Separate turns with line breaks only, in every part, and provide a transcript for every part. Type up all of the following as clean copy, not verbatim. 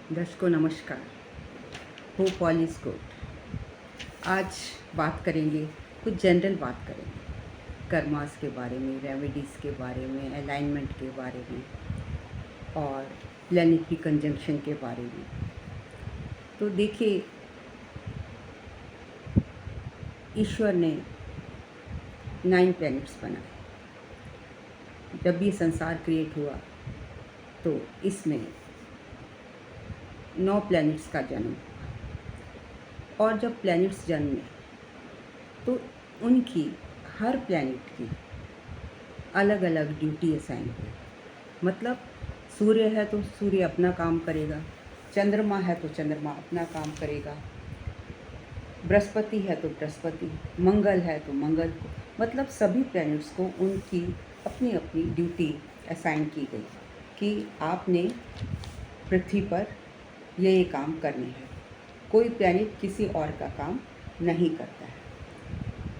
दर्शकों नमस्कार। Hope all is good. आज बात करेंगे, कुछ जनरल बात करेंगे कर्मास के बारे में, रेमेडीज़ के बारे में, अलाइनमेंट के बारे में और प्लैनेटरी कंजंक्शन के बारे में। तो देखिए, ईश्वर ने 9 प्लैनेट्स बनाए। जब ये संसार क्रिएट हुआ तो इसमें 9 प्लैनेट्स का जन्म हुआ और जब प्लैनेट्स जन्मे तो उनकी हर प्लैनेट की अलग अलग ड्यूटी असाइन हुई। मतलब सूर्य है तो सूर्य अपना काम करेगा, चंद्रमा है तो चंद्रमा अपना काम करेगा, बृहस्पति है तो बृहस्पति, मंगल है तो मंगल को, मतलब सभी प्लैनेट्स को उनकी अपनी अपनी ड्यूटी असाइन की गई कि आपने पृथ्वी पर ये काम करने हैं। कोई प्लैनेट किसी और का काम नहीं करता है।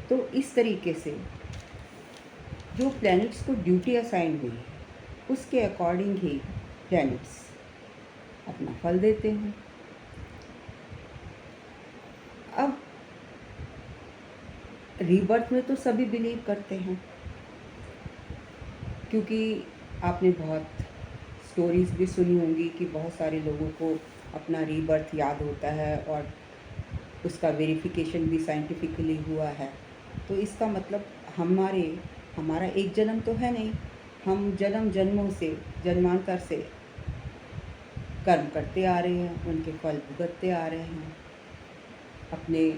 तो इस तरीके से जो प्लैनेट्स को ड्यूटी असाइन हुई है उसके अकॉर्डिंग ही प्लैनेट्स अपना फल देते हैं। अब रीबर्थ में तो सभी बिलीव करते हैं, क्योंकि आपने बहुत स्टोरीज़ भी सुनी होंगी कि बहुत सारे लोगों को अपना रीबर्थ याद होता है और उसका वेरिफिकेशन भी साइंटिफिकली हुआ है। तो इसका मतलब हमारा एक जन्म तो है नहीं, हम जन्मों से, जन्मांतर से कर्म करते आ रहे हैं, उनके फल भुगतते आ रहे हैं। अपने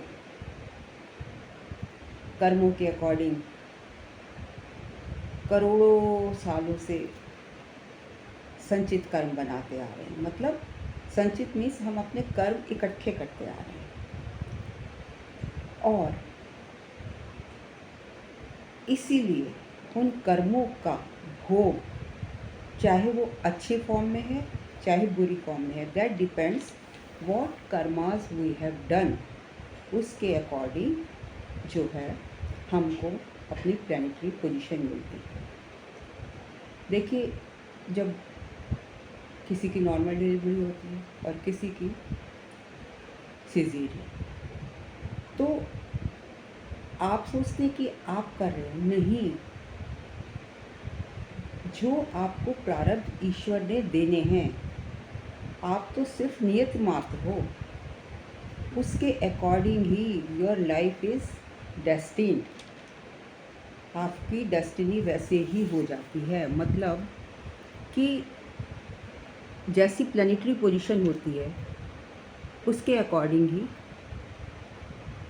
कर्मों के अकॉर्डिंग करोड़ों सालों से संचित कर्म बनाते आ रहे हैं। मतलब संचित मीन्स हम अपने कर्म इकट्ठे करते आ रहे हैं और इसीलिए उन कर्मों का भोग चाहे वो अच्छी फॉर्म में है चाहे बुरी फॉर्म में है, that depends what karmas we have done. उसके अकॉर्डिंग जो है हमको अपनी प्लैनेटरी पोजीशन मिलती है। देखिए, जब किसी की नॉर्मल डिलीवरी होती है और किसी की सिजेरियन, तो आप सोचते हैं कि आप कर रहे हो, नहीं। जो आपको प्रारब्ध ईश्वर ने देने हैं, आप तो सिर्फ नियत मात्र हो। उसके according he your life is destined. आपकी डेस्टिनी वैसे ही हो जाती है। मतलब कि जैसी प्लैनेटरी पोजीशन होती है उसके अकॉर्डिंग ही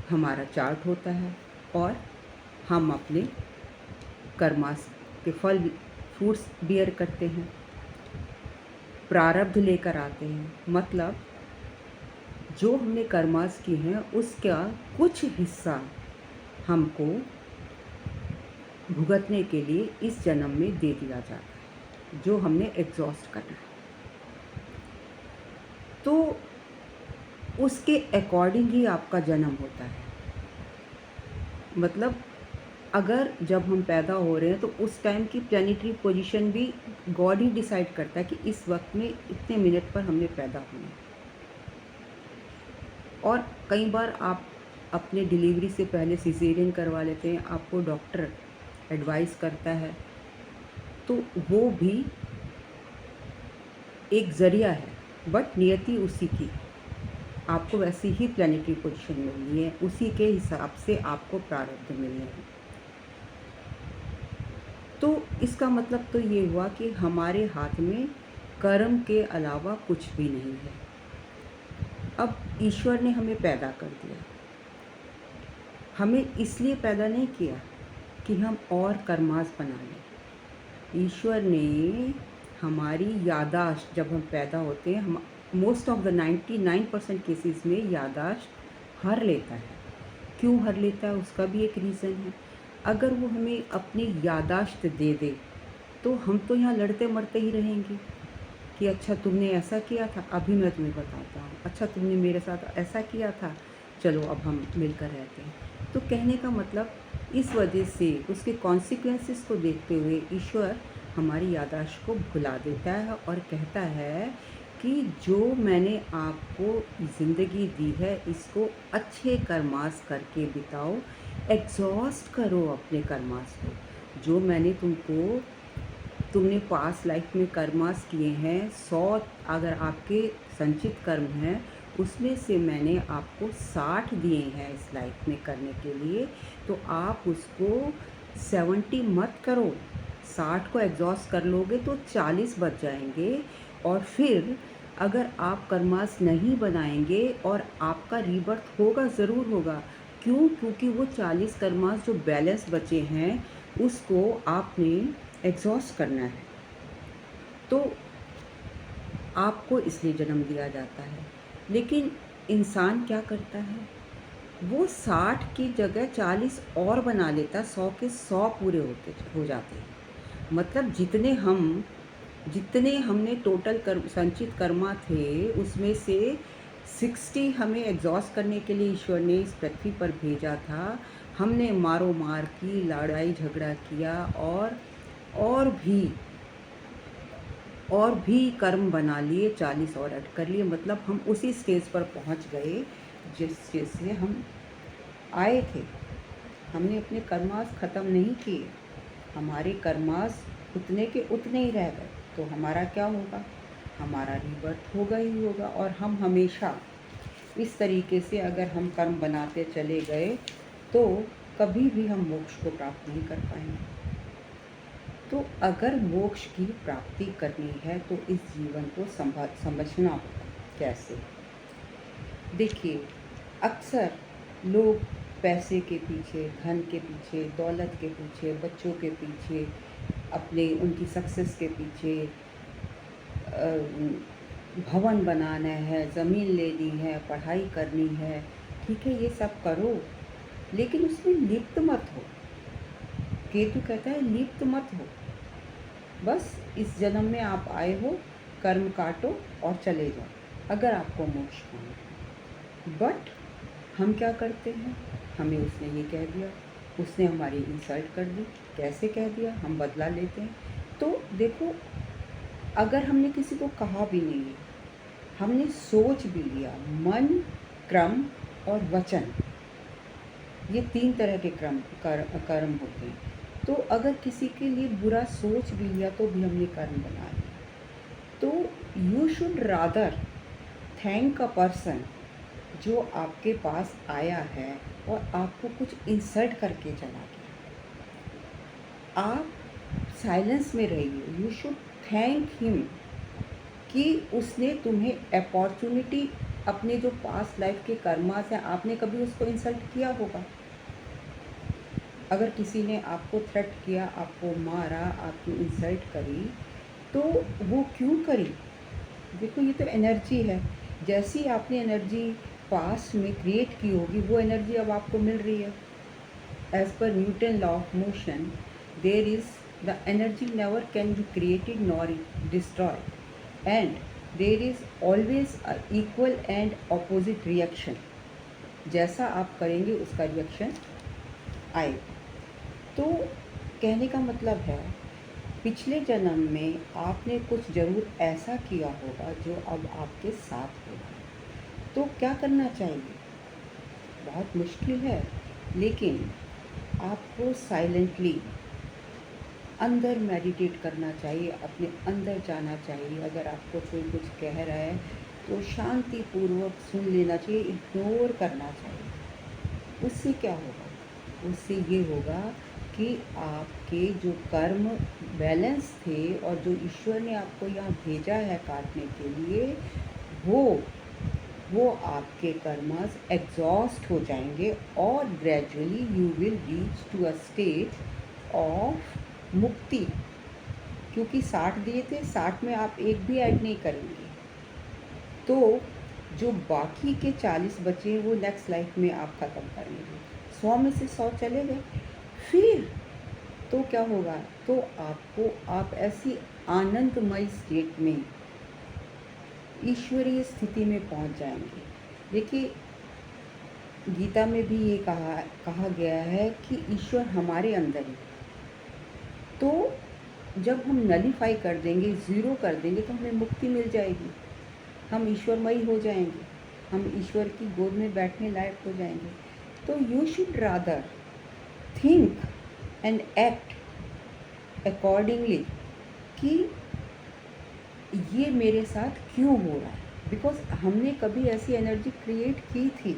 हमारा चार्ट होता है और हम अपने कर्मास के फल फ्रूट्स बियर करते हैं, प्रारब्ध लेकर आते हैं। मतलब जो हमने कर्मास की हैं उसका कुछ हिस्सा हमको भुगतने के लिए इस जन्म में दे दिया जाता है, जो हमने एग्जॉस्ट करना है। तो उसके अकॉर्डिंग ही आपका जन्म होता है। मतलब अगर जब हम पैदा हो रहे हैं तो उस टाइम की प्लैनेटरी पोजीशन भी गॉड ही डिसाइड करता है कि इस वक्त में इतने मिनट पर हमने पैदा होना है। और कई बार आप अपने डिलीवरी से पहले सिजेरियन करवा लेते हैं, आपको डॉक्टर एडवाइस करता है, तो वो भी एक ज़रिया है, बट नियति उसी की। आपको वैसी ही प्लैनेटरी पोजीशन मिलनी है, उसी के हिसाब से आपको प्रारब्ध मिलने हैं। तो इसका मतलब तो ये हुआ कि हमारे हाथ में कर्म के अलावा कुछ भी नहीं है। अब ईश्वर ने हमें पैदा कर दिया, हमें इसलिए पैदा नहीं किया कि हम और कर्मास बना लें। ईश्वर ने हमारी यादाश्त, जब हम पैदा होते हैं, हम मोस्ट ऑफ द 99% केसेस में यादाश्त हर लेता है। क्यों हर लेता है, उसका भी एक रीज़न है। अगर वो हमें अपनी यादाश्त दे दे तो हम तो यहाँ लड़ते मरते ही रहेंगे कि अच्छा तुमने ऐसा किया था, अभी मैं तुम्हें बताता हूँ, अच्छा तुमने मेरे साथ ऐसा किया था, चलो अब हम मिलकर रहते हैं। तो कहने का मतलब इस वजह से उसके कॉन्सिक्वेंसेस को देखते हुए ईश्वर हमारी यादाश्त को भुला देता है और कहता है कि जो मैंने आपको ज़िंदगी दी है इसको अच्छे कर्मास करके बिताओ, एग्ज़ॉस्ट करो अपने कर्मास को। जो मैंने तुमने पास्ट लाइफ में कर्मास किए हैं, 100 अगर आपके संचित कर्म हैं, उसमें से मैंने आपको 60 दिए हैं इस लाइफ में करने के लिए, तो आप उसको 70 मत करो। 60 को एग्ज़ॉस्ट कर लोगे तो 40 बच जाएंगे। और फिर अगर आप कर्मास नहीं बनाएंगे और आपका रीबर्थ होगा, ज़रूर होगा। क्यों? क्योंकि वो 40 कर्मास जो बैलेंस बचे हैं उसको आपने एग्ज़ॉस्ट करना है। तो आपको इसलिए जन्म दिया जाता है। लेकिन इंसान क्या करता है, वो 60 की जगह 40 और बना लेता, 100 के 100 पूरे हो जाते हैं। मतलब जितने हमने टोटल संचित कर्मा थे उसमें से 60 हमें एग्जॉस्ट करने के लिए ईश्वर ने इस पृथ्वी पर भेजा था। हमने मारो मार की, लड़ाई झगड़ा किया और भी और भी कर्म बना लिए, 40 और ऐड कर लिए। मतलब हम उसी स्टेज पर पहुंच गए जिस स्टेज से हम आए थे। हमने अपने कर्मास ख़त्म नहीं किए, हमारे कर्मास उतने के उतने ही रह गए। तो हमारा क्या होगा, हमारा रीबर्थ होगा ही होगा। और हम हमेशा इस तरीके से अगर हम कर्म बनाते चले गए तो कभी भी हम मोक्ष को प्राप्त नहीं कर पाएंगे। तो अगर मोक्ष की प्राप्ति करनी है तो इस जीवन को समझना होगा। कैसे? देखिए, अक्सर लोग पैसे के पीछे, धन के पीछे, दौलत के पीछे, बच्चों के पीछे, अपने उनकी सक्सेस के पीछे, भवन बनाना है, ज़मीन लेनी है, पढ़ाई करनी है, ठीक है, ये सब करो, लेकिन उसमें लिप्त मत हो। केतु कहता है लिप्त मत हो। बस इस जन्म में आप आए हो, कर्म काटो और चले जाओ अगर आपको मोक्ष पाना है। बट हम क्या करते हैं, हमें उसने ये कह दिया, उसने हमारी इंसल्ट कर दी। कैसे कह दिया, हम बदला लेते हैं। तो देखो, अगर हमने किसी को कहा भी नहीं है, हमने सोच भी लिया, मन, क्रम और वचन, ये 3 तरह के कर्म होते हैं। तो अगर किसी के लिए बुरा सोच भी लिया तो भी हमने कर्म बना लिया। तो you should rather thank a person जो आपके पास आया है और आपको कुछ इंसल्ट करके चला गया। आप साइलेंस में रहिए। यू शुड थैंक हिम कि उसने तुम्हें अपॉर्चुनिटी, अपने जो पास्ट लाइफ के कर्मास हैं, आपने कभी उसको इंसल्ट किया होगा। अगर किसी ने आपको थ्रेट किया, आपको मारा, आपकी इंसल्ट करी, तो वो क्यों करी? देखो, ये तो एनर्जी है। जैसी आपने एनर्जी पास्ट में क्रिएट की होगी, वो एनर्जी अब आपको मिल रही है। As per Newton law of motion, there is the energy never can be created nor destroyed, and there is always a equal and opposite reaction. जैसा आप करेंगे उसका रिएक्शन आएगा। तो कहने का मतलब है, पिछले जन्म में आपने कुछ ज़रूर ऐसा किया होगा जो अब आपके साथ होगा। तो क्या करना चाहिए? बहुत मुश्किल है, लेकिन आपको साइलेंटली अंदर मेडिटेट करना चाहिए, अपने अंदर जाना चाहिए। अगर आपको कोई कुछ कह रहा है तो शांतिपूर्वक सुन लेना चाहिए, इग्नोर करना चाहिए। उससे क्या होगा? उससे ये होगा कि आपके जो कर्म बैलेंस थे और जो ईश्वर ने आपको यहाँ भेजा है काटने के लिए, वो आपके कर्मस एग्जॉस्ट हो जाएंगे और gradually you will reach to a state of mukti. क्योंकि 60 दिए थे, 60 में आप एक भी ऐड नहीं करेंगे, तो जो बाकी के 40 बचे वो नेक्स्ट लाइफ में आप ख़त्म करेंगे। 100 में से 100 चले गए, फिर तो क्या होगा? तो आप ऐसी आनंदमय स्टेट में, ईश्वरीय स्थिति में पहुंच जाएंगे। देखिए, गीता में भी ये कहा गया है कि ईश्वर हमारे अंदर है। तो जब हम नलीफाई कर देंगे, ज़ीरो कर देंगे, तो हमें मुक्ति मिल जाएगी। हम ईश्वरमयी हो जाएंगे, हम ईश्वर की गोद में बैठने लायक हो जाएंगे। तो you should rather think and act accordingly कि ये मेरे साथ क्यों हो रहा है, बिकॉज हमने कभी ऐसी एनर्जी क्रिएट की थी,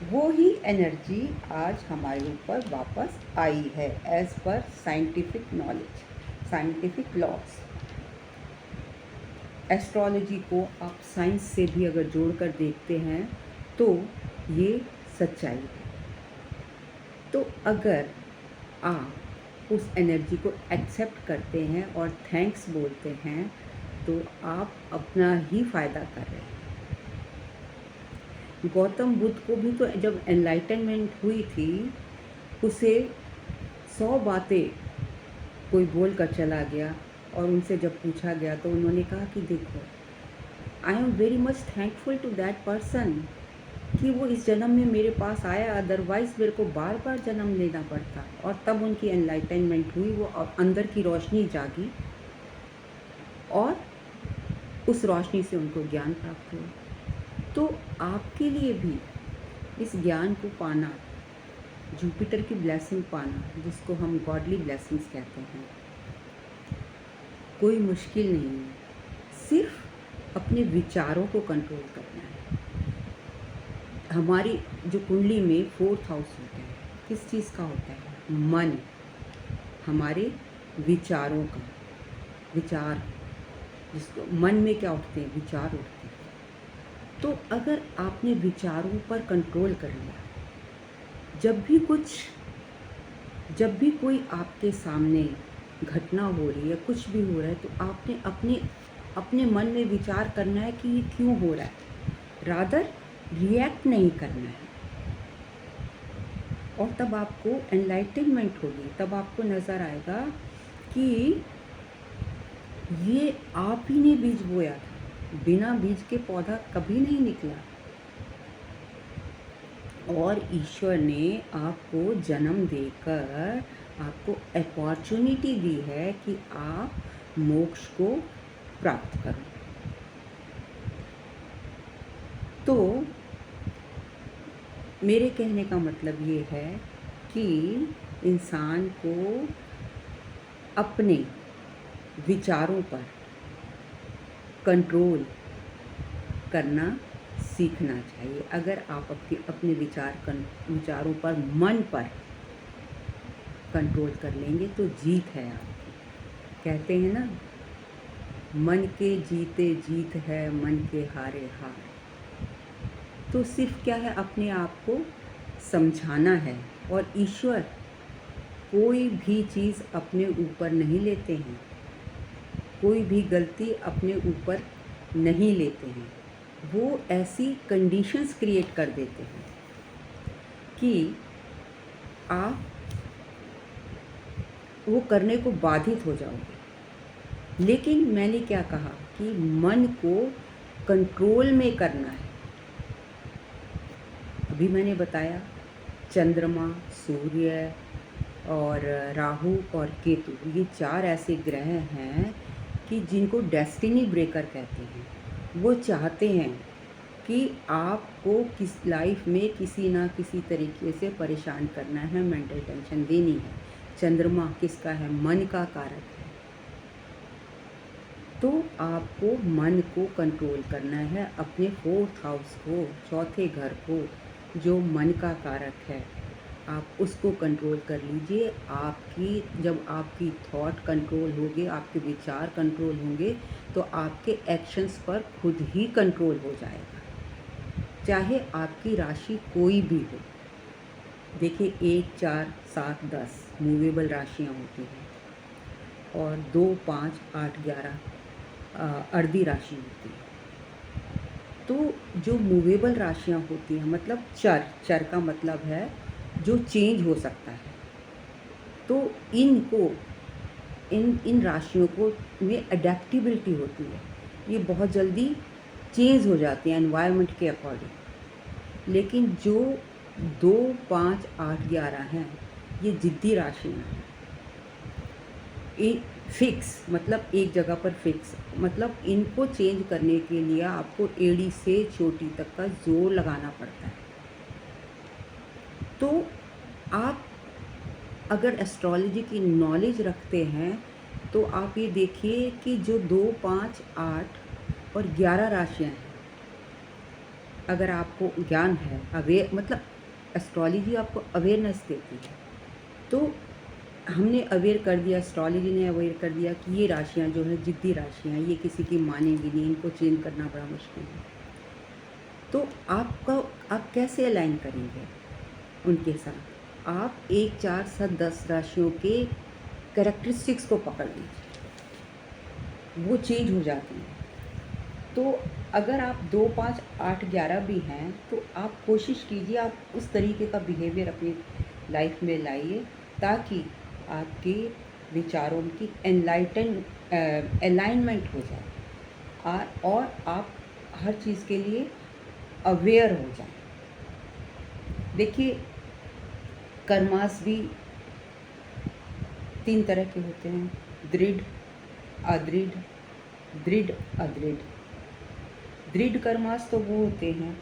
वो ही एनर्जी आज हमारे ऊपर वापस आई है as per scientific knowledge, scientific laws. Astrology को आप साइंस से भी अगर जोड़कर देखते हैं तो ये सच्चाई है। तो अगर आप उस एनर्जी को एक्सेप्ट करते हैं और थैंक्स बोलते हैं तो आप अपना ही फ़ायदा कर रहे हैं। गौतम बुद्ध को भी तो जब एनलाइटनमेंट हुई थी, उसे 100 बातें कोई बोल कर चला गया और उनसे जब पूछा गया तो उन्होंने कहा कि देखो, I am very much thankful to that person कि वो इस जन्म में मेरे पास आया, अदरवाइज़ मेरे को बार बार जन्म लेना पड़ता। और तब उनकी एनलाइटनमेंट हुई, वो अंदर की रोशनी जागी और उस रोशनी से उनको ज्ञान प्राप्त हुआ। तो आपके लिए भी इस ज्ञान को पाना, जुपिटर की ब्लेसिंग पाना, जिसको हम गॉडली ब्लेसिंग्स कहते हैं, कोई मुश्किल नहीं है। सिर्फ अपने विचारों को कंट्रोल करना है। हमारी जो कुंडली में 4th हाउस होता है, किस चीज़ का होता है? मन, हमारे विचारों का। विचार, जिसको मन में क्या उठते हैं? विचार उठते हैं। तो अगर आपने विचारों पर कंट्रोल कर लिया, जब भी कोई आपके सामने घटना हो रही है, कुछ भी हो रहा है, तो आपने अपने मन में विचार करना है कि ये क्यों हो रहा है, रादर रिएक्ट नहीं करना है। और तब आपको एनलाइटनमेंट होगी, तब आपको नज़र आएगा कि ये आप ही ने बीज बोया था, बिना बीज के पौधा कभी नहीं निकला। और ईश्वर ने आपको जन्म देकर आपको अपॉर्चुनिटी दी है कि आप मोक्ष को प्राप्त करो। तो मेरे कहने का मतलब ये है कि इंसान को अपने विचारों पर कंट्रोल करना सीखना चाहिए। अगर आप अपने विचारों पर, मन पर कंट्रोल कर लेंगे तो जीत है आपकी। कहते हैं ना, मन के जीते जीत है, मन के हारे हार। तो सिर्फ क्या है, अपने आप को समझाना है। और ईश्वर कोई भी चीज़ अपने ऊपर नहीं लेते हैं, कोई भी गलती अपने ऊपर नहीं लेते हैं। वो ऐसी कंडीशंस क्रिएट कर देते हैं कि आप वो करने को बाधित हो जाओगे। लेकिन मैंने क्या कहा कि मन को कंट्रोल में करना है। अभी मैंने बताया, चंद्रमा, सूर्य और राहु और केतु, ये 4 ऐसे ग्रह हैं कि जिनको डेस्टिनी ब्रेकर कहते हैं। वो चाहते हैं कि आपको लाइफ में किसी ना किसी तरीके से परेशान करना है, मेंटल टेंशन देनी है। चंद्रमा किसका है? मन का कारक है। तो आपको मन को कंट्रोल करना है, अपने 4th हाउस को, चौथे घर को, जो मन का कारक है, आप उसको कंट्रोल कर लीजिए। जब आपकी थॉट कंट्रोल होगी, आपके विचार कंट्रोल होंगे, तो आपके एक्शंस पर खुद ही कंट्रोल हो जाएगा, चाहे आपकी राशि कोई भी हो। देखिए, 1, 4, 7, 10 मूवेबल राशियाँ होती हैं और 2, 5, 8, 11 अर्धी राशि होती है। तो जो मूवेबल राशियाँ होती हैं, मतलब चर का मतलब है जो चेंज हो सकता है। तो इन राशियों को में अडेप्टिबिलिटी होती है, ये बहुत जल्दी चेंज हो जाती हैं एनवायरनमेंट के अकॉर्डिंग। लेकिन जो 2, 5, 8, 11 हैं, ये जिद्दी राशियाँ हैं। फिक्स मतलब एक जगह पर फिक्स, मतलब इनको चेंज करने के लिए आपको एड़ी से चोटी तक का ज़ोर लगाना पड़ता है। तो आप अगर एस्ट्रोलॉजी की नॉलेज रखते हैं, तो आप ये देखिए कि जो 2, 5, 8 और 11 राशियाँ हैं, अगर आपको ज्ञान है, अवेयर मतलब एस्ट्रोलॉजी आपको अवेयरनेस देती है। तो हमने अवेयर कर दिया, एस्ट्रोलॉजी ने अवेयर कर दिया कि ये राशियाँ जो हैं ज़िद्दी राशियाँ हैं, ये किसी की मानेंगी नहीं, इनको चेंज करना बड़ा मुश्किल है। तो आप कैसे अलाइन करेंगे उनके साथ? आप 1, 4, 7, 10 राशियों के कैरेक्टरिस्टिक्स को पकड़ लीजिए, वो चेंज हो जाती हैं। तो अगर आप 2, 5, 8, 11 भी हैं, तो आप कोशिश कीजिए आप उस तरीके का बिहेवियर अपनी लाइफ में लाइए, ताकि आपके विचारों की अलाइनमेंट हो जाए और आप हर चीज़ के लिए अवेयर हो जाएं। देखिए, कर्मास भी 3 तरह के होते हैं, दृढ़, अदृढ़, दृढ़, अदृढ़। दृढ़ कर्मास तो वो होते हैं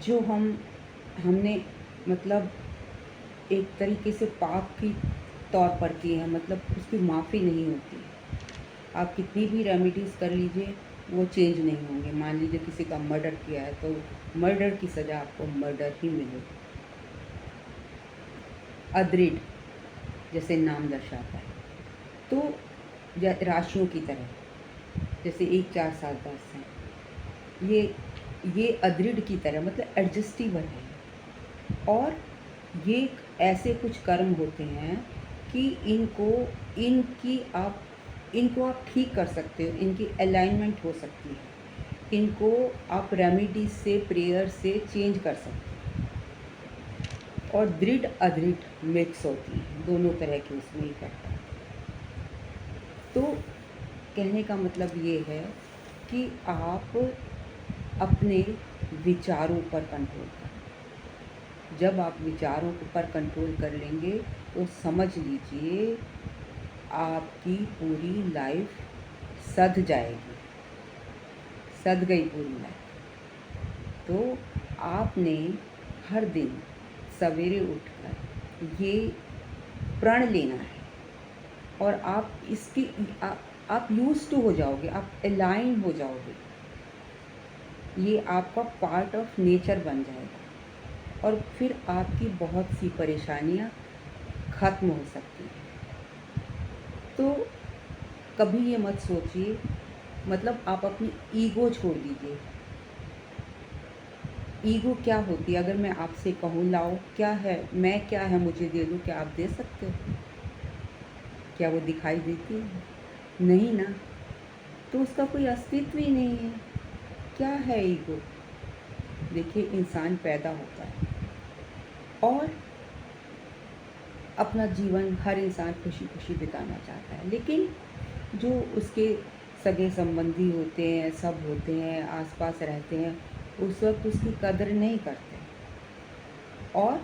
जो हमने मतलब एक तरीके से पाप की तौर पर किए हैं, मतलब उसकी माफ़ी नहीं होती। आप कितनी भी रेमेडीज़ कर लीजिए, वो चेंज नहीं होंगे। मान लीजिए किसी का मर्डर किया है, तो मर्डर की सज़ा आपको मर्डर ही मिलेगी। अदृढ़, जैसे नाम दर्शाता है, तो राशियों की तरह, जैसे 1, 4, 7, 10 हैं, ये अदृढ़ की तरह मतलब एडजस्टेबल है। और ये ऐसे कुछ कर्म होते हैं कि इनको आप ठीक कर सकते हो, इनकी अलाइनमेंट हो सकती है, इनको आप रेमेडी से, प्रेयर से चेंज कर सकते हैं। और दृढ़ अदृढ़ मिक्स होती हैं, दोनों तरह की उसमें इफेक्ट है। तो कहने का मतलब ये है कि आप अपने विचारों पर कंट्रोल करें। जब आप विचारों पर कंट्रोल कर लेंगे, तो समझ लीजिए आपकी पूरी लाइफ सध जाएगी, सध गई पूरी लाइफ। तो आपने हर दिन सवेरे उठकर ये प्रण लेना है, और आप आप यूज़ टू हो जाओगे, आप अलाइन हो जाओगे, ये आपका पार्ट ऑफ नेचर बन जाएगा, और फिर आपकी बहुत सी परेशानियां ख़त्म हो सकती हैं। तो कभी ये मत सोचिए, मतलब आप अपनी ईगो छोड़ दीजिए। ईगो क्या होती है? अगर मैं आपसे कहूँ लाओ क्या है, मैं क्या है, मुझे दे दो, क्या आप दे सकते हो? क्या वो दिखाई देती है? नहीं ना। तो उसका कोई अस्तित्व ही नहीं है। क्या है ईगो? देखिए, इंसान पैदा होता है और अपना जीवन हर इंसान खुशी खुशी बिताना चाहता है, लेकिन जो उसके सगे संबंधी होते हैं, सब होते हैं, आसपास रहते हैं, उस वक्त उसकी कदर नहीं करते और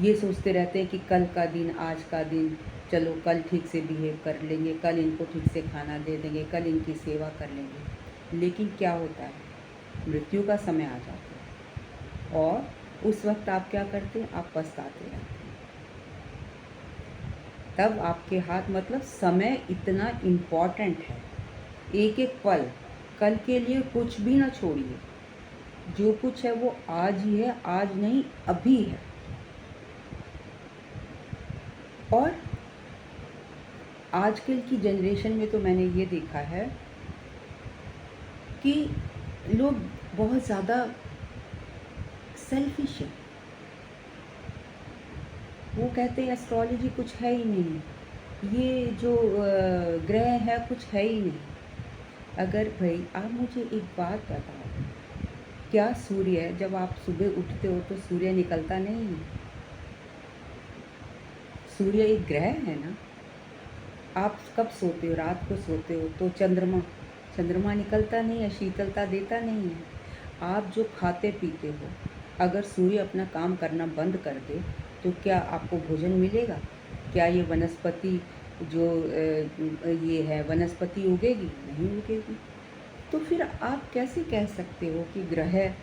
ये सोचते रहते हैं कि कल का दिन, आज का दिन, चलो कल ठीक से बिहेव कर लेंगे, कल इनको ठीक से खाना दे देंगे, कल इनकी सेवा कर लेंगे। लेकिन क्या होता है, मृत्यु का समय आ जाता है और उस वक्त आप क्या करते हैं? आप पछताते रहते हैं। तब आपके हाथ, मतलब समय इतना इम्पॉर्टेंट है, एक एक पल, कल के लिए कुछ भी ना छोड़िए। जो कुछ है वो आज ही है, आज नहीं अभी है। और आजकल की जनरेशन में तो मैंने ये देखा है कि लोग बहुत ज़्यादा सेल्फिश है। वो कहते हैं एस्ट्रोलॉजी कुछ है ही नहीं, ये जो ग्रह है कुछ है ही नहीं। अगर भाई आप मुझे एक बात बताओ, क्या सूर्य, जब आप सुबह उठते हो तो सूर्य निकलता नहीं है? सूर्य एक ग्रह है ना। आप कब सोते हो? रात को सोते हो तो चंद्रमा निकलता नहीं है, शीतलता देता नहीं है। आप जो खाते पीते हो, अगर सूर्य अपना काम करना बंद कर दे, तो क्या आपको भोजन मिलेगा? क्या ये वनस्पति जो ये है वनस्पति उगेगी? नहीं उगेगी। तो फिर आप कैसे कह सकते हो कि ग्रह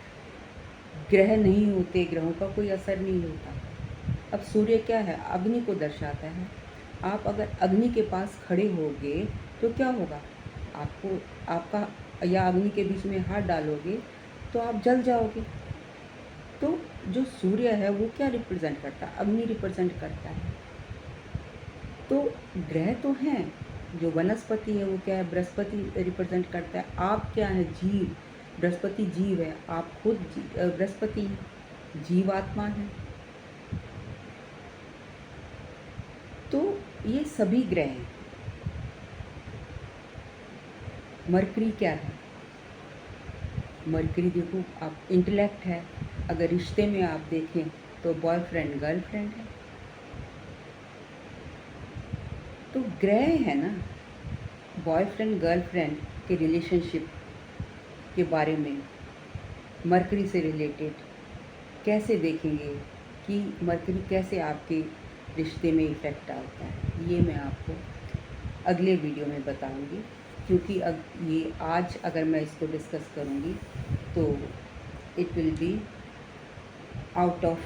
ग्रह नहीं होते, ग्रहों का कोई असर नहीं होता? अब सूर्य क्या है? अग्नि को दर्शाता है। आप अगर अग्नि के पास खड़े होगे तो क्या होगा? आपको आपका या अग्नि के बीच में हाथ डालोगे तो आप जल जाओगे। तो जो सूर्य है वो क्या रिप्रेजेंट करता है? अग्नि रिप्रेजेंट करता है। तो ग्रह तो हैं, जो वनस्पति है वो क्या है? बृहस्पति रिप्रेजेंट करता है। आप क्या है? जीव। बृहस्पति जीव है, आप खुद बृहस्पति हैं, जीवात्मा है। तो ये सभी ग्रह हैं। मरकरी क्या है? मरकरी देखो, आप इंटेलेक्ट है। अगर रिश्ते में आप देखें तो बॉयफ्रेंड गर्लफ्रेंड है। तो ग्रह है ना, बॉयफ्रेंड गर्लफ्रेंड के रिलेशनशिप के बारे में मरकरी से रिलेटेड कैसे देखेंगे कि मरकरी कैसे आपके रिश्ते में इफ़ेक्ट डालता है, ये मैं आपको अगले वीडियो में बताऊंगी। क्योंकि अब ये आज अगर मैं इसको डिस्कस करूंगी तो it will be out of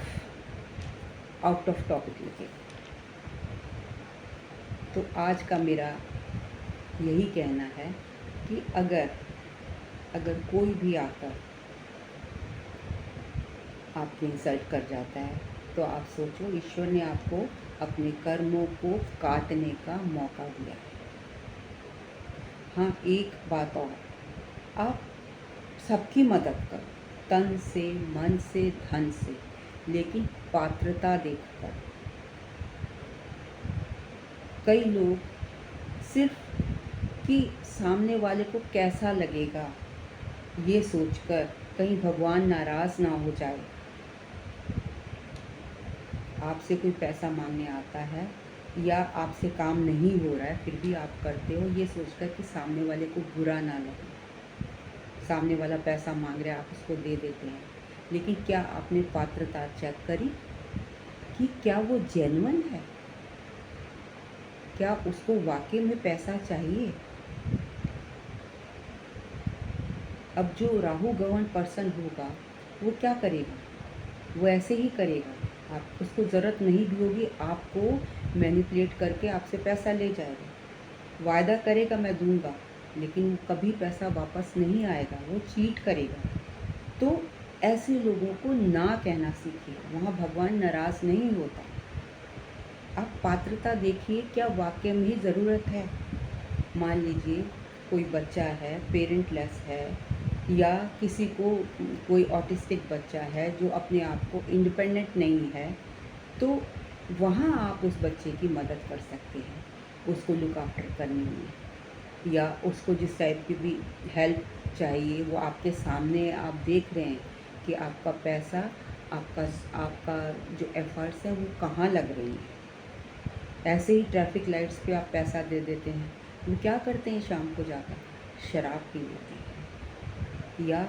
topic लगेगा। तो आज का मेरा यही कहना है कि अगर कोई भी आकर आपको इंसल्ट कर जाता है तो आप सोचो, ईश्वर ने आपको अपने कर्मों को काटने का मौका दिया है। हाँ, एक बात और, आप सबकी मदद करो, तन से, मन से, धन से, लेकिन पात्रता देखकर। कई लोग सिर्फ कि सामने वाले को कैसा लगेगा ये सोचकर कहीं भगवान नाराज़ ना हो जाए, आपसे कोई पैसा मांगने आता है या आपसे काम नहीं हो रहा है फिर भी आप करते हो ये सोचकर कि सामने वाले को बुरा ना लगे। सामने वाला पैसा मांग रहा है, आप उसको दे देते हैं, लेकिन क्या आपने पात्रता चेक करी कि क्या वो जेन्युइन है? क्या उसको वाकई में पैसा चाहिए? अब जो राहु गवर्न पर्सन होगा वो क्या करेगा? वो ऐसे ही करेगा, आप उसको ज़रूरत नहीं भी होगी, आपको मैनिपुलेट करके आपसे पैसा ले जाएगा। वायदा करेगा मैं दूंगा, लेकिन वो कभी पैसा वापस नहीं आएगा, वो चीट करेगा। तो ऐसे लोगों को ना कहना सीखिए, वहाँ भगवान नाराज़ नहीं होता। आप पात्रता देखिए, क्या वाकई में ही ज़रूरत है? मान लीजिए कोई बच्चा है, पेरेंटलेस है, या किसी को कोई ऑटिस्टिक बच्चा है जो अपने आप को इंडिपेंडेंट नहीं है, तो वहाँ आप उस बच्चे की मदद कर सकते हैं उसको लुक आफ्टर करने में, या उसको जिस टाइप की भी हेल्प चाहिए वो आपके सामने आप देख रहे हैं कि आपका पैसा, आपका जो एफर्ट्स हैं वो कहाँ लग रही हैं। ऐसे ही ट्रैफिक लाइट्स पे आप पैसा दे देते हैं, वो क्या करते हैं? शाम को जाकर शराब पी लेते हैं या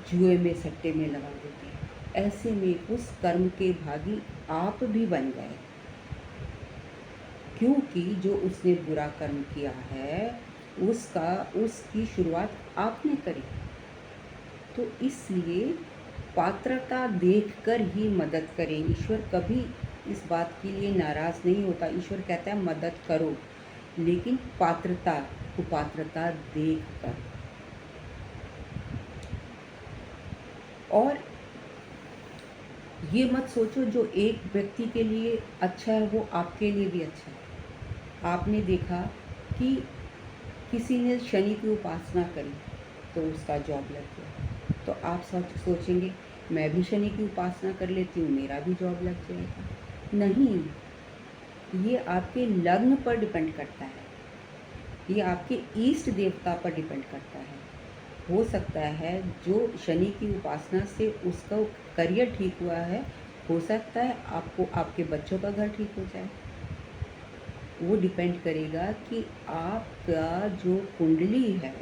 जुए में, सट्टे में लगा देते हैं। ऐसे में उस कर्म के भागी आप भी बन गए, क्योंकि जो उसने बुरा कर्म किया है उसकी शुरुआत आपने करी। तो इसलिए पात्रता देखकर ही मदद करें। ईश्वर कभी इस बात के लिए नाराज़ नहीं होता। ईश्वर कहता है मदद करो, लेकिन कुपात्रता देख कर। और ये मत सोचो जो एक व्यक्ति के लिए अच्छा है वो आपके लिए भी अच्छा है। आपने देखा कि किसी ने शनि की उपासना करी तो उसका जॉब लग गया, तो आप सोचेंगे मैं भी शनि की उपासना कर लेती हूँ, मेरा भी जॉब लग जाएगा। नहीं, ये आपके लग्न पर डिपेंड करता है, ये आपके इष्ट देवता पर डिपेंड करता है। हो सकता है जो शनि की उपासना से उसका करियर ठीक हुआ है, हो सकता है आपको आपके बच्चों का घर ठीक हो जाए। वो डिपेंड करेगा कि आपका जो कुंडली है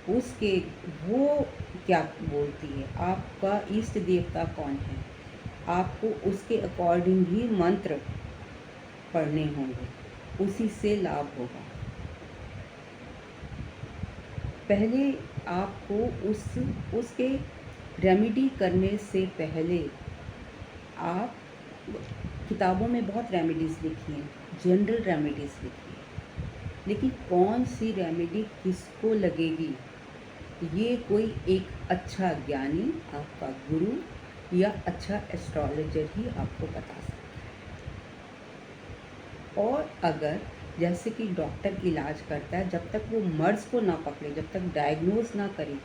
उसके वो क्या बोलती है, आपका इष्ट देवता कौन है। आपको उसके अकॉर्डिंग ही मंत्र पढ़ने होंगे। उसी से लाभ होगा। पहले आपको उसके रेमेडी करने से पहले आप किताबों में बहुत रेमेडीज़ लिखी हैं, जनरल रेमेडीज़ लिखी हैं, लेकिन कौन सी रेमेडी किसको लगेगी ये कोई एक अच्छा ज्ञानी, आपका गुरु या अच्छा एस्ट्रोलॉजर ही आपको बता सकता है। और अगर जैसे कि डॉक्टर की इलाज करता है, जब तक वो मर्ज़ को ना पकड़े, जब तक डायग्नोज ना करे,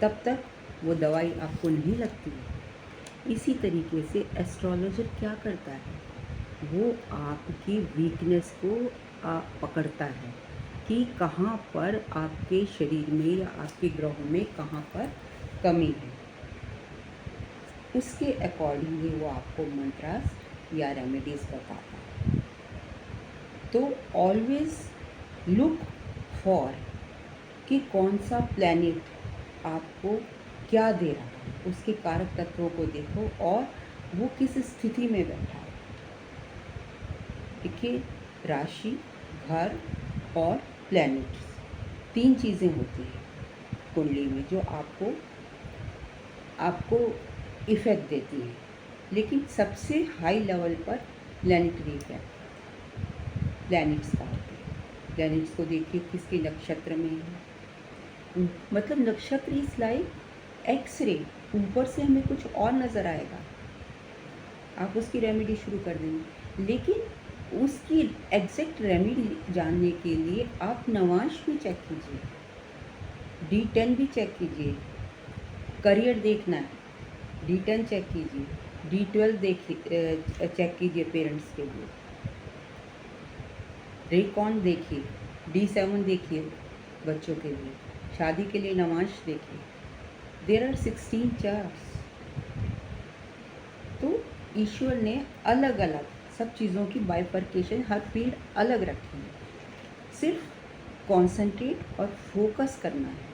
तब तक वो दवाई आपको नहीं लगती है। इसी तरीके से एस्ट्रोलॉजर क्या करता है, वो आपकी वीकनेस को पकड़ता है कि कहाँ पर आपके शरीर में या आपके ग्रहों में कहाँ पर कमी है। उसके अकॉर्डिंगली वो आपको मंत्रास या रेमेडीज़ बताता है। तो ऑलवेज़ लुक फॉर कि कौन सा प्लैनेट आपको क्या दे रहा है, उसके कारक तत्वों को देखो और वो किस स्थिति में बैठा है। देखिए, राशि, घर और प्लैनेट्स 3 चीज़ें होती हैं कुंडली में जो आपको इफ़ेक्ट देती हैं, लेकिन सबसे हाई लेवल पर प्लैनेटरी इफेक्ट प्लैनेट्स का होता है। प्लैनेट्स को देखिए किसके नक्षत्र में है, मतलब नक्षत्र इज लाइक एक्सरे, ऊपर से हमें कुछ और नज़र आएगा, आप उसकी रेमेडी शुरू कर देंगे, लेकिन उसकी एग्जैक्ट रेमेडी जानने के लिए आप नवांश भी चेक कीजिए, D10 भी चेक कीजिए, करियर देखना है D10 चेक कीजिए, D12 देखिए, चेक कीजिए पेरेंट्स के लिए, रेकॉन देखिए, D7 देखिए बच्चों के लिए, शादी के लिए नवांश देखिए। There are 16 charts. तो ईश्वर ने अलग अलग सब चीज़ों की बाइफर्केशन हर फील्ड अलग रखी है, सिर्फ कॉन्सेंट्रेट और फोकस करना है।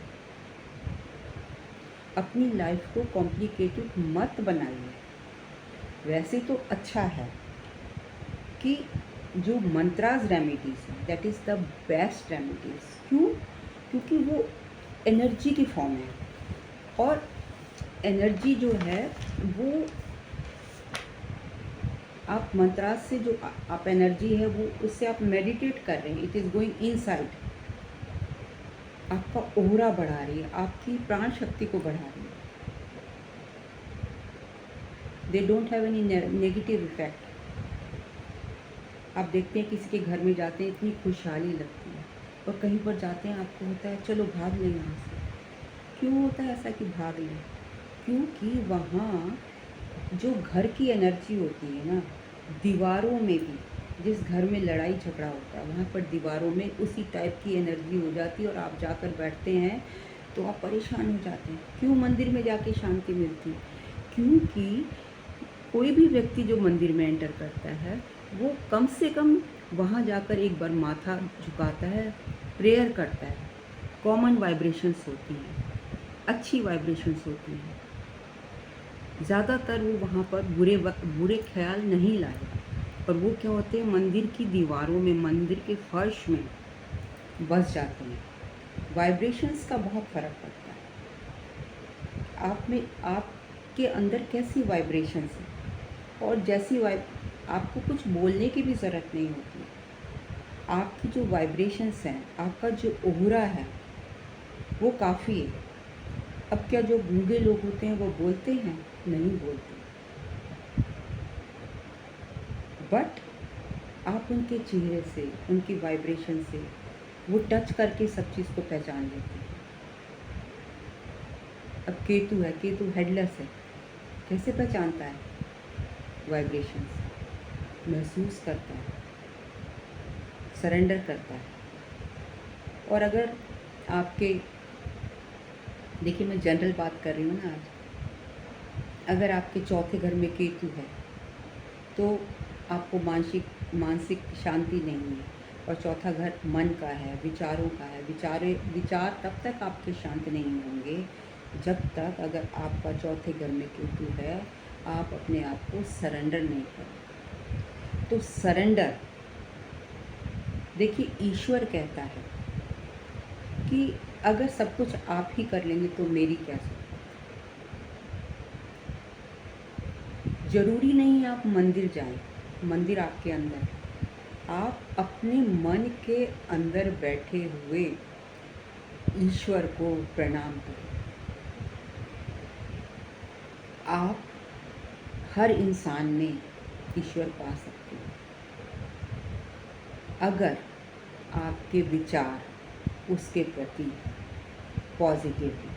अपनी लाइफ को कॉम्प्लिकेटेड मत बनाइए। वैसे तो अच्छा है कि जो मंत्रास रेमेडीज़ हैं that is the best remedies. क्यों? क्योंकि वो एनर्जी की फॉर्म है, और एनर्जी जो है वो आप मंत्रास से जो आप एनर्जी है वो उससे आप मेडिटेट कर रहे हैं, इट इज़ गोइंग इनसाइड, आपका ओहरा बढ़ा रही है, आपकी प्राण शक्ति को बढ़ा रही है। They don't have any negative effect. आप देखते हैं किसी के घर में जाते हैं इतनी खुशहाली लगती है, और कहीं पर जाते हैं आपको होता है चलो भाग लें यहाँ से। क्यों होता है ऐसा कि भाग लें? क्योंकि वहाँ जो घर की एनर्जी होती है ना, दीवारों में भी, जिस घर में लड़ाई झगड़ा होता है वहाँ पर दीवारों में उसी टाइप की एनर्जी हो जाती है, और आप जाकर बैठते हैं तो आप परेशान हो जाते हैं। क्यों मंदिर में जाके शांति मिलती? क्योंकि कोई भी व्यक्ति जो मंदिर में एंटर करता है वो कम से कम वहाँ जाकर एक बार माथा झुकाता है, प्रेयर करता है, कॉमन वाइब्रेशंस होती हैं, अच्छी वाइब्रेशंस होती हैं। ज़्यादातर वो वहाँ पर बुरे ख्याल नहीं लाएगा, पर वो क्या होते हैं मंदिर की दीवारों में, मंदिर के फर्श में बस जाते हैं। वाइब्रेशंस का बहुत फ़र्क पड़ता है। आप में, आपके अंदर कैसी वाइब्रेशंस है, और जैसी आपको कुछ बोलने की भी ज़रूरत नहीं होती। आपकी जो वाइब्रेशंस हैं, आपका जो ओहरा है वो काफ़ी है। अब क्या जो गूंगे लोग होते हैं वो बोलते हैं? नहीं बोलते, बट आप उनके चेहरे से, उनकी वाइब्रेशन से, वो टच करके सब चीज़ को पहचान लेते हैं। अब केतु है, केतु हेडलेस है, कैसे पहचानता है? वाइब्रेशन से महसूस करता है, सरेंडर करता है। और अगर आपके, देखिए मैं जनरल बात कर रही हूँ ना आज, अगर आपके चौथे घर में केतु है तो आपको मानसिक शांति नहीं है, और चौथा घर मन का है, विचारों का है। विचार तब तक आपके शांत नहीं होंगे जब तक, अगर आपका चौथे घर में केतु है, आप अपने आप को सरेंडर नहीं करोगे। तो सरेंडर देखिए, ईश्वर कहता है कि अगर सब कुछ आप ही कर लेंगे तो मेरी क्या ज़रूरत। ज़रूरी नहीं आप मंदिर जाएं, मंदिर आपके अंदर है। आप अपने मन के अंदर बैठे हुए ईश्वर को प्रणाम करें। आप हर इंसान में ईश्वर पा सकते हैं अगर आपके विचार उसके प्रति पॉजिटिव हैं।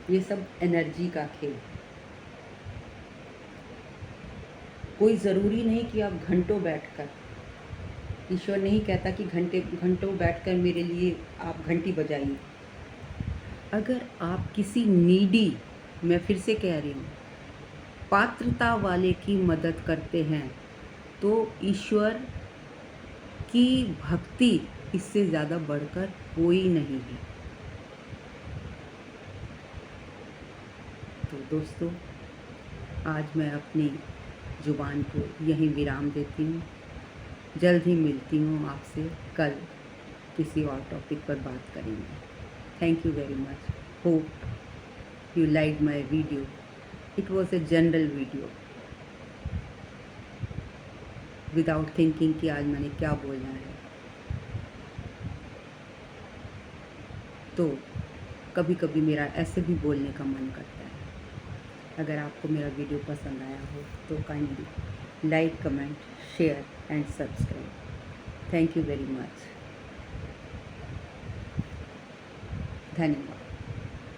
ये सब एनर्जी का खेल। कोई ज़रूरी नहीं कि आप घंटों बैठकर, ईश्वर नहीं कहता कि घंटों बैठकर मेरे लिए आप घंटी बजाइए। अगर आप किसी नीडी, मैं फिर से कह रही हूँ, पात्रता वाले की मदद करते हैं तो ईश्वर की भक्ति इससे ज़्यादा बढ़कर कोई नहीं है। तो दोस्तों, आज मैं अपनी ज़ुबान को यहीं विराम देती हूँ। जल्द ही मिलती हूँ आपसे। कल किसी और टॉपिक पर बात करेंगे। Thank you very much. Hope you like my video. It was a general video without thinking कि आज मैंने क्या बोलना है। तो कभी कभी मेरा ऐसे भी बोलने का मन करता है। अगर आपको मेरा वीडियो पसंद आया हो तो kindly like, comment, share and subscribe. Thank you very much. धन्यवाद।